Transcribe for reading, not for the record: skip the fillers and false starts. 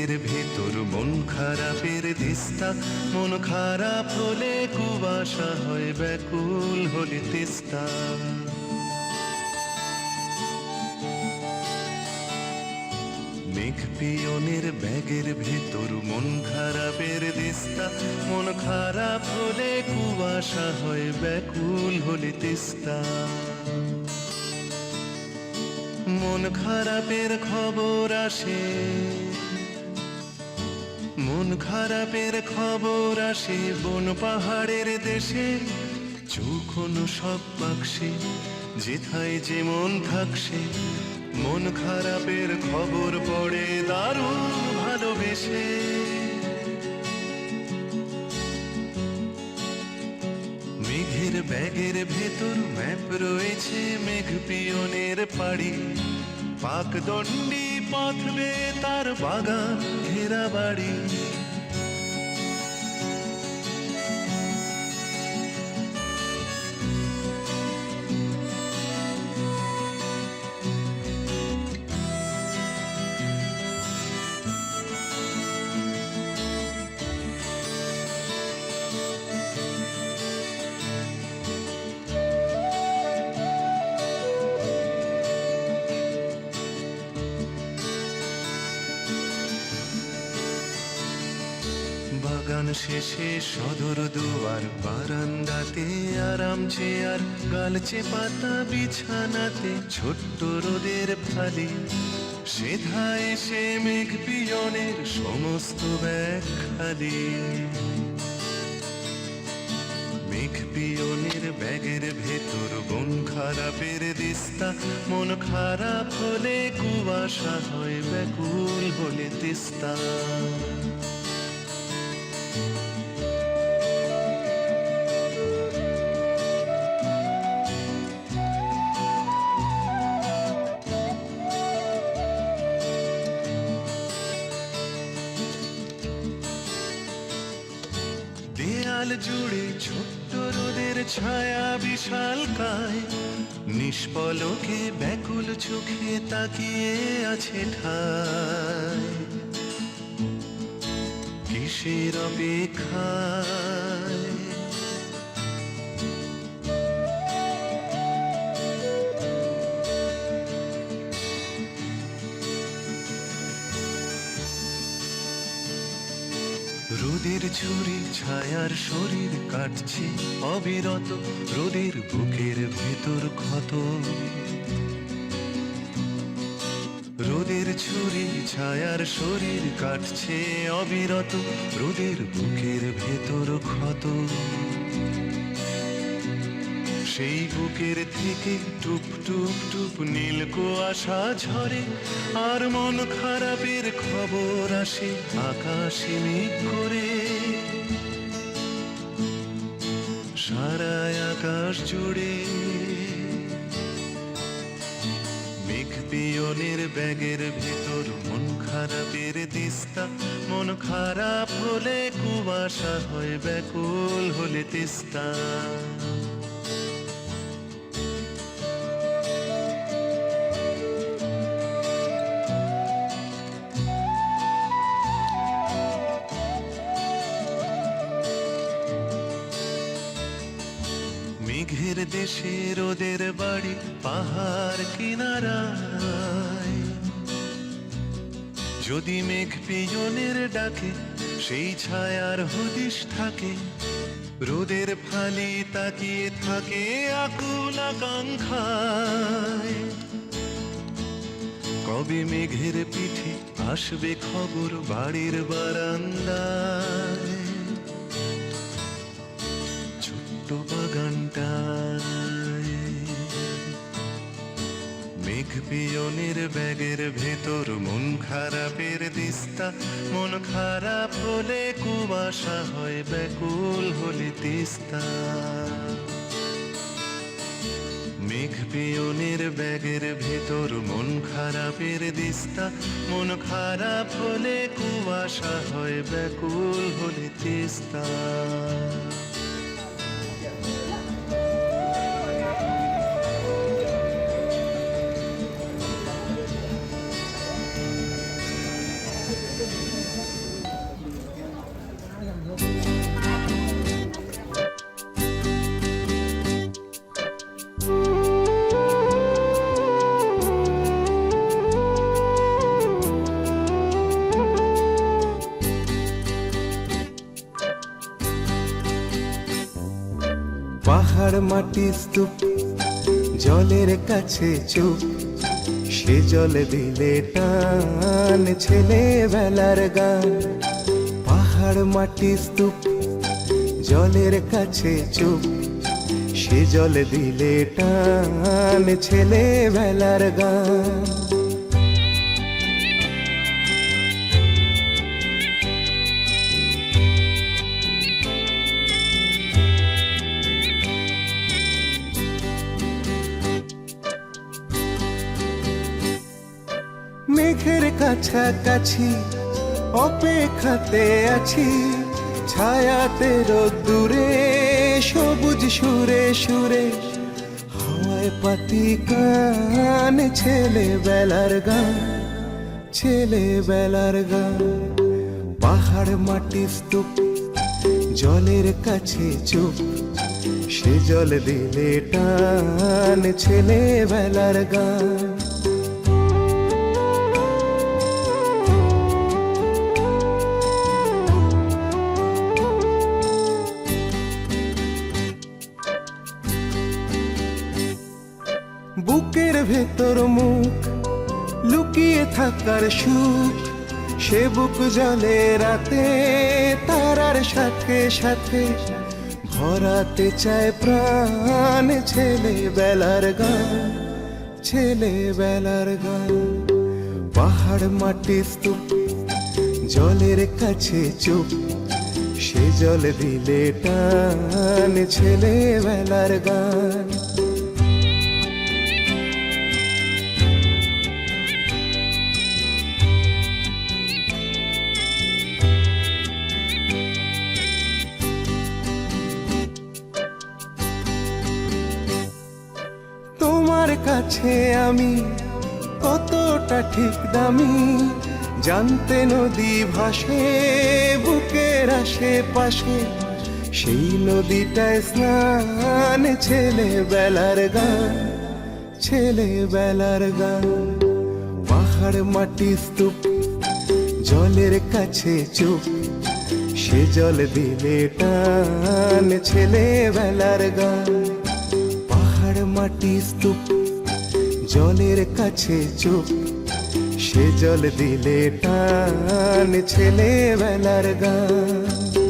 মেঘের ভেতর মন খারাপের দিস্তা, মন খারাপ হলে কুয়াশা হয়, ব্যাকুল হলে তিস্তা। মেঘ পিয়নের ব্যাগের ভেতর মন খারাপের দিস্তা, মন খারাপ হলে কুয়াশা হয়, ব্যাকুল হলে তিস্তা। মন খারাপের খবর আসে, মন খারাপের খবর আসে বন পাহাড়ের দেশে। চোখনো সব বাক্সে যেথায় যেমন থাকছে, মন খারাপের খবর পড়ে দারুণ ভালোবেসে। মেঘের ব্যাগের ভেতর ম্যাপ রয়েছে মেঘ পিয়নের পাড়ি, পাকদণ্ডী পথ বেয়ে তার বাগান ঘেরা বাড়ি। বাগান শেষে সদর দুয়ার, বারান্দাতে আরাম চেয়ার, গালচে পাতা বিছানাতে ছোট্ট রোদের ফালি। সেধায় এসে মেঘ পিয়নের সমস্ত ব্যাগ খালি। মেঘ পিয়নের ব্যাগের ভেতর মন খারাপের দিস্তা, মন খারাপ হলে কুয়াশা হয়, ব্যাকুল হলে তিস্তা। দেয়াল জুড়ে ছোট্ট রোদের ছায়া বিশাল কায়, নিষ্পলকে ব্যাকুল চোখে তাকিয়ে আছে ঠায়। কিসের অপেক্ষায় রোদের ছুরি ছায়ার শরীর কাটছে অবিরত, রোদের বুকের ভেতর ক্ষত। রোদের ছুরি ছায়ার শরীর কাটছে অবিরত, রোদের বুকের ভেতর ক্ষত। সেই বুকের থেকে টুপ টুপ টুপ নীল কুয়াশা ঝরে, আর মন খারাপের খবর আসে আকাশে মেঘ করে। সারা আকাশ জুড়ে মেঘ পিয়নের ব্যাগের ভেতর মন খারাপের দিস্তা, মন খারাপ হলে কুয়াশা হয়, ব্যাকুল হলে তিস্তা। মেঘের দেশে রোদের বাড়ি পাহাড় কিনারায়, যদি মেঘ পিয়নের ডাকে সেই ছায়ার হদিশ থাকে। রোদের ফালি তাকিয়ে থাকে আকুল আকাঙ্ক্ষায়, কবে মেঘের পিঠে আসবে খবর বাড়ির বারান্দায়। ছোট্ট বাগানটায় মেঘ পিয়নের ব্যাগের ভেতর মন খারাপের দিস্তা, মন খারাপ হলে কুয়াশা হয়, ব্যাকুল হলে তিস্তা। মেঘ পিয়নের ব্যাগের ভেতর মন খারাপের দিস্তা, মন খারাপ হলে কুয়াশা হয়, ব্যাকুল হলে তিস্তা। Thank you. পাহাড় মাটি স্তূপ জলের কাছে চুপ, সে জলে দিলে টান ছেলেবেলার গান। পাহাড় মাটি স্তূপ জলের কাছে চুপ, সে জলে দিলে টান ছেলেবেলার গান। মেঘের কাছাকাছি অপেক্ষাতে আছি, ছায়াতে রোদ্দুরে সবুজ সুরে সুরে, হাওয়ায় পাতি গান ছেলেবেলার গান, ছেলেবেলার গান। পাহাড় মাটি স্তূপ জলের কাছে চুপ, সে জল দিলে টান ছেলেবেলার গান। বুকের ভেতর মুখ লুকিয়ে থাকার সুখ, সে বুক জলে রাতে তারার সাথে সাথে, ভরাতে চায় প্রাণ ছেলেবেলার গান, ছেলেবেলার গান। পাহাড় মাটি স্তূপ জলের কাছে চুপ, সে জল দিলে টান ছেলেবেলার গান। তোমার কাছে আমি কতটা ঠিক দামি, জানতে নদী ভাসে বুকের আশেপাশে, সেই নদীটায় স্নান ছেলেবেলার গান, ছেলেবেলার গান। পাহাড় মাটি স্তূপ জলের কাছে চুপ, সে জল দিলে টান ছেলেবেলার গান। পাহাড় মাটি স্তূপ জলের কাছে চুপ, সে জল দিলে টান ছেলেবেলার গান।